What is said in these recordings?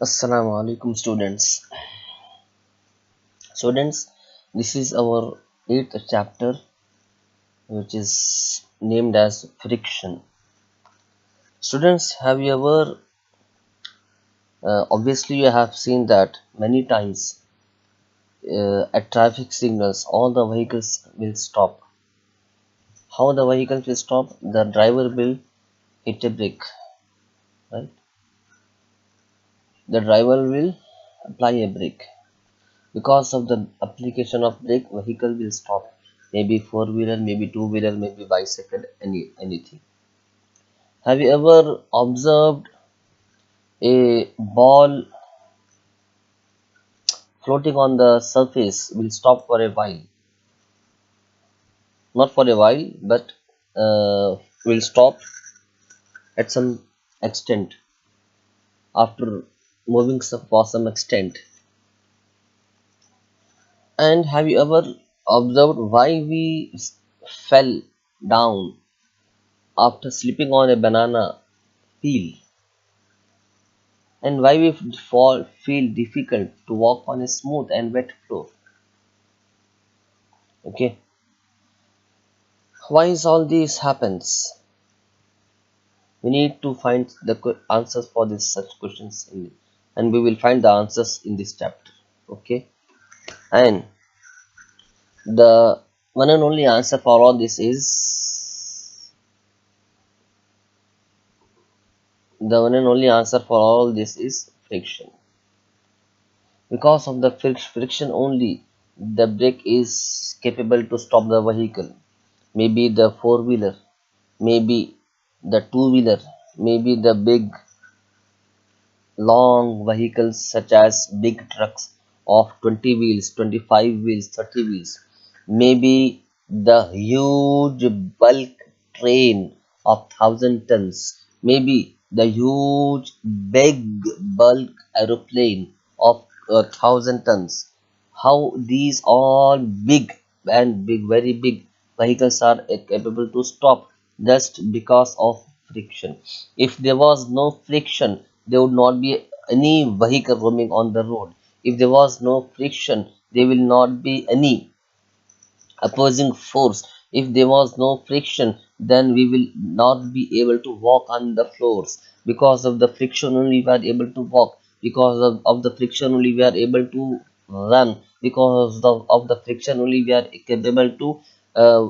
Assalamu alaikum students. Students, this is our 8th chapter which is named as friction. Students, have you ever obviously you have seen that many times at traffic signals all the vehicles will stop. How the vehicles will stop? The driver will hit a brake, right? The driver will apply a brake. Because of the application of brake, vehicle will stop. Maybe four-wheeler, maybe two-wheeler, maybe bicycle, anything. Have you ever observed a ball floating on the surface will stop for a while? Not for a while, but will stop at some extent after moving for some extent. And have you ever observed why we fell down after slipping on a banana peel? And why we feel difficult to walk on a smooth and wet floor? Okay, why is all this happens? We need to find the answers for these such questions and we will find the answers in this chapter. Okay, and the one and only answer for all this is friction. Because of the friction only, the brake is capable to stop the vehicle. Maybe the four-wheeler, maybe the two-wheeler, maybe the big long vehicles such as big trucks of 20 wheels, 25 wheels, 30 wheels, maybe the huge bulk train of 1,000 tons, maybe the huge big bulk aeroplane of 1,000 tons. How these all big and very big vehicles are capable to stop just because of friction. If there was no friction, there would not be any vehicle roaming on the road. If there was no friction, there will not be any opposing force. If there was no friction, then we will not be able to walk on the floors. Because of the friction only we are able to walk. Because of the friction only we are able to run. Because of the friction only we are capable to uh,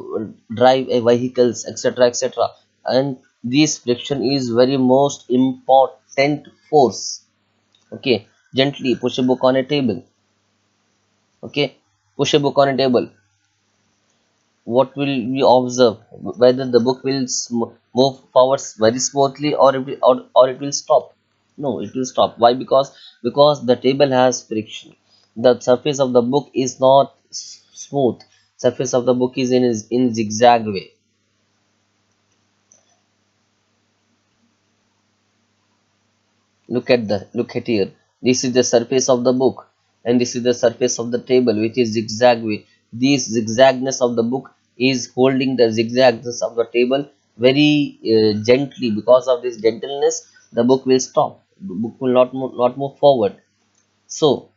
drive a vehicles, etc., etc. And this friction is very most important force. Okay, gently push a book on a table. Okay, push a book on a table. What will we observe? Whether the book will move forwards very smoothly or it will stop? No, it will stop. Why? Because the table has friction. The surface of the book is not smooth. Surface of the book is in zigzag way. Look at here. This is the surface of the book, and this is the surface of the table, which is zigzag way. This zigzagness of the book is holding the zigzagness of the table very gently. Because of this gentleness, the book will stop. The book will not move forward. So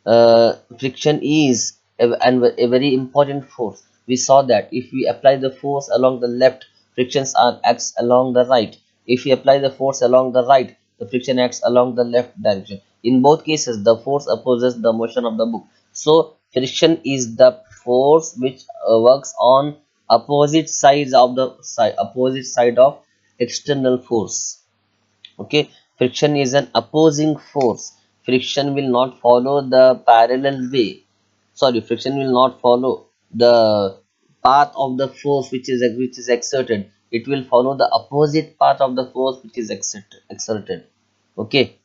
friction is a very important force. We saw that if we apply the force along the left, frictions are acts along the right. If we apply the force along the right, the friction acts along the left direction. In both cases, the force opposes the motion of the book. So friction is the force which works on opposite side of external force. Okay, friction is an opposing force. Friction will not follow the parallel way. Sorry, friction will not follow the path of the force which is exerted. It will follow the opposite path of the force which is exerted. Okay,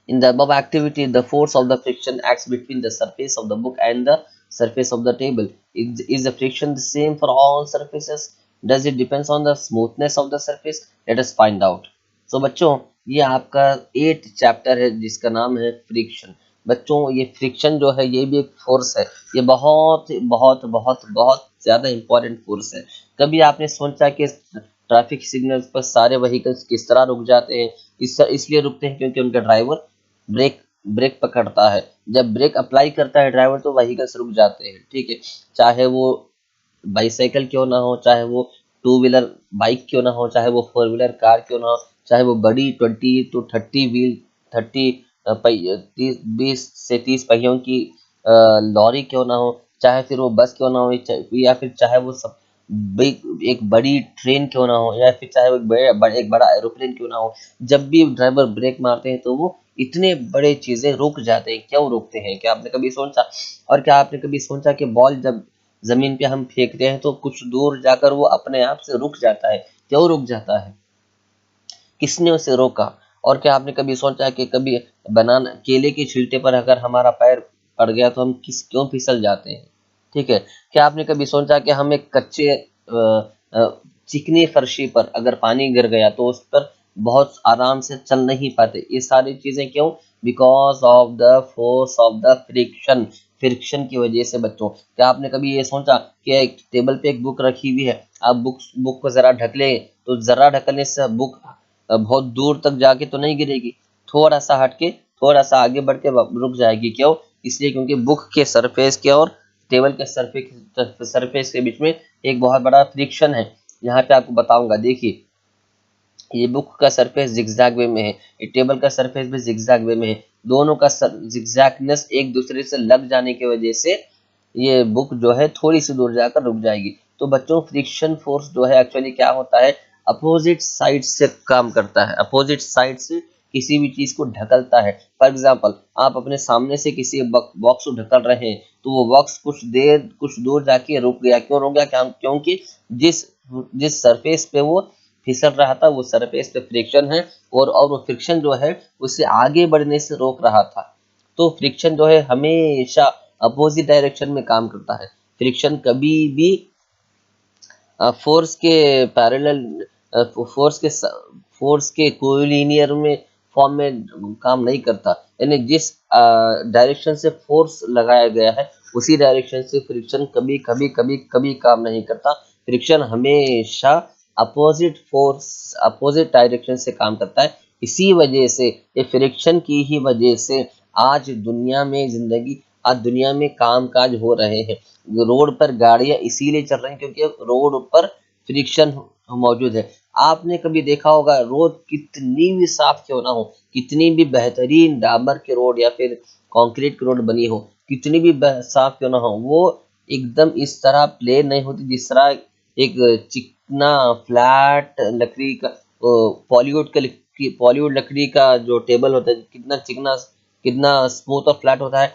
in the above activity, the force of the friction acts between the surface of the book and the surface of the table. Is the friction the same for all surfaces? Does it depends on the smoothness of the surface? Let us find out. So बच्चों, ये आपका 8th chapter है जिसका नाम है friction. बच्चों, ये friction जो है ये भी एक फोर्स है. ये बहुत बहुत बहुत बहुत ज्यादा इंपॉर्टेंट फोर्स है. कभी आपने सोचा कि ट्रैफिक सिग्नल्स पर सारे व्हीकल्स किस तरह रुक जाते हैं? इसलिए रुकते हैं क्योंकि उनका ड्राइवर ब्रेक ब्रेक पकड़ता है। जब ब्रेक अप्लाई करता है ड्राइवर तो व्हीकल्स रुक जाते हैं, ठीक है। चाहे वो बाईसाइकिल क्यों ना हो, चाहे वो टू व्हीलर बाइक क्यों ना हो, चाहे वो फोर व्हीलर कार क्यों ना हो, चाहे वो बड़ी 20 to 30 व्हील 20 से 30 पहियों की लॉरी क्यों ना हो, चाहे फिर वो बस क्यों ना हो, या फिर चाहे वो सब बिग एक बड़ी ट्रेन क्यों ना हो, या फिर चाहे वो एक बड़ा एरोप्लेन क्यों ना हो। जब भी ड्राइवर ब्रेक मारते हैं तो वो इतने बड़े चीजें रुक जाते हैं। क्यों रुकते हैं? क्या आपने कभी सोचा? और क्या आपने कभी सोचा कि बॉल जब जमीन पे हम फेंकते हैं तो कुछ दूर जाकर वो अपने आप से रुक जाता है? क्यों रुक जाता है? किसने उसे रोका? और क्या आपने कभी सोचा कि कभी बनाना केले के छिलटे पर अगर हमारा पैर पड़ गया तो हम क्यों फिसल जाते हैं? ठीक है। क्या आपने कभी सोचा कि हम एक कच्चे चिकनी फर्शी पर अगर पानी गिर गया तो उस पर बहुत आराम से चल नहीं पाते? ये सारी चीजें क्यों? Because of the force of the friction. Friction की वजह से बच्चों। क्या आपने कभी ये सोचा कि एक टेबल पे एक बुक रखी हुई है, आप बुक को जरा ढक ले तो जरा ढकने से बुक बहुत दूर तक जाके तो नहीं गिरेगी, थोड़ा सा हटके थोड़ा सा आगे बढ़ के रुक जाएगी। क्यों? इसलिए क्योंकि बुक के सरफेस के और टेबल के सरफेस के बीच में एक बहुत बड़ा फ्रिक्शन है। यहाँ पे आपको बताऊंगा, देखिए ये बुक का सरफेस जिगजैग वे में है, ये टेबल का सरफेस भी जिगजैग वे में है। दोनों का जिगजैगनेस एक दूसरे से लग जाने की वजह से ये बुक जो है थोड़ी सी दूर जाकर रुक जाएगी। तो बच्चों फ्रिक्शन फोर्स जो है एक्चुअली क्या होता है? अपोजिट साइड से काम करता है, अपोजिट साइड से किसी भी चीज को ढकलता है। फॉर एग्जाम्पल, आप अपने सामने से किसी बॉक्स को ढकल रहे हैं तो वो बॉक्स कुछ दूर जाके रुक गया। क्यों रुक गया? क्योंकि जिस जिस सरफेस पे वो फिसल रहा था वो सरफेस पे फ्रिक्शन है, और वो फ्रिक्शन जो है उसे आगे बढ़ने से रोक रहा था। तो फ्रिक्शन जो है हमेशा अपोजिट डायरेक्शन में काम करता है। फ्रिक्शन कभी भी फोर्स के पैरेलल फोर्स के कोलिनियर में फॉर्म में काम नहीं करता। यानी जिस डायरेक्शन से फोर्स लगाया गया है उसी डायरेक्शन से फ्रिक्शन कभी काम नहीं करता। फ्रिक्शन हमेशा अपोजिट डायरेक्शन से काम करता है। इसी वजह से ये फ्रिक्शन की ही वजह से आज दुनिया में काम काज हो रहे हैं। रोड पर गाड़ियां इसीलिए चल रही हैं क्योंकि रोड पर फ्रिक्शन मौजूद है। आपने कभी देखा होगा रोड कितनी भी साफ क्यों ना हो, कितनी भी बेहतरीन डाबर के रोड या फिर कंक्रीट की रोड बनी हो, कितनी भी साफ क्यों ना हो, वो एकदम इस तरह प्लेन नहीं होती जिस तरह एक चिकना फ्लैट लकड़ी का पॉलीवुड लकड़ी का जो टेबल होता है कितना चिकना कितना स्मूथ और फ्लैट होता है,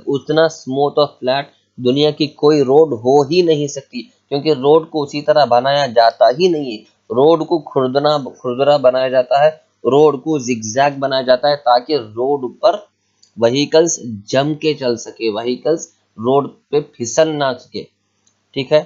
उतना स्मूथ और फ्लैट दुनिया की कोई रोड हो ही नहीं सकती। क्योंकि रोड को उसी तरह बनाया जाता ही नहीं है। रोड को खुरदना खुरदरा बनाया जाता है, रोड को जिगजैग बनाया जाता है ताकि रोड पर व्हीकल्स जम के चल सके, व्हीकल्स रोड पे फिसल ना सके। ठीक है।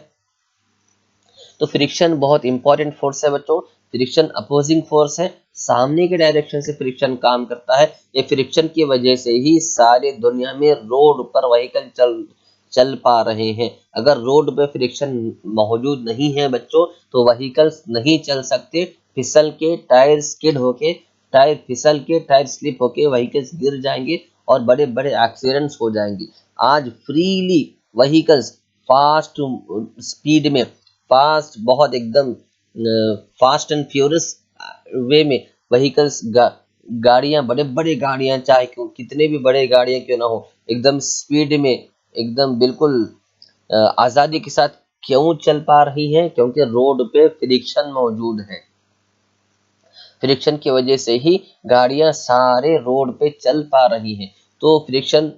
तो फ्रिक्शन बहुत इंपॉर्टेंट फोर्स है बच्चों। फ्रिक्शन अपोजिंग फोर्स है, सामने के डायरेक्शन से फ्रिक्शन काम करता है। ये फ्रिक्शन की वजह से ही सारे दुनिया में रोड पर व्हीकल चल चल पा रहे हैं। अगर रोड पे फ्रिक्शन मौजूद नहीं है बच्चों तो व्हीकल्स नहीं चल सकते। फिसल के टायर स्किड होके टायर फिसल के टायर स्लिप होके व्हीकल्स गिर जाएंगे और बड़े बड़े एक्सीडेंट्स हो जाएंगे। आज फ्रीली व्हीकल्स फास्ट स्पीड में फास्ट बहुत एकदम फास्ट एंड फ्यूरियस वे में व्हीकल्स गाड़ियां बड़े बड़े गाड़ियां चाहे कितने भी बड़े गाड़ियां क्यों ना हो एकदम स्पीड में एकदम बिल्कुल आजादी के साथ क्यों चल पा रही है? क्योंकि रोड पे फ्रिक्शन मौजूद है। फ्रिक्शन की वजह से ही गाड़ियां सारे रोड पे चल पा रही हैं। तो फ्रिक्शन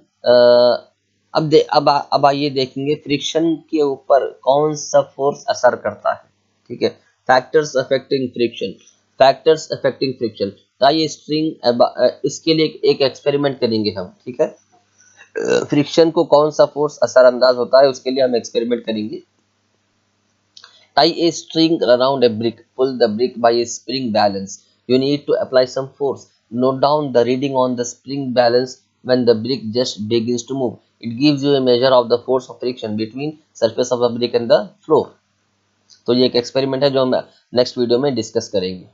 अब आइए देखेंगे फ्रिक्शन के ऊपर कौन सा फोर्स असर करता है। ठीक है। Factors affecting friction. Factors affecting friction. आइए इसके लिए एक एक्सपेरिमेंट करेंगे हम। ठीक है। फ्रिक्शन को कौन सा फोर्स असरअंदाज होता है उसके लिए हम एक्सपेरिमेंट करेंगे। Tie a string around a brick. Pull the brick by a spring balance. You need to apply some force. Note down the reading on the spring balance when the brick just begins to move. It gives you a measure of the force of friction between surface of the brick and the floor. तो ये एक experiment है जो हम next video में discuss करेंगे।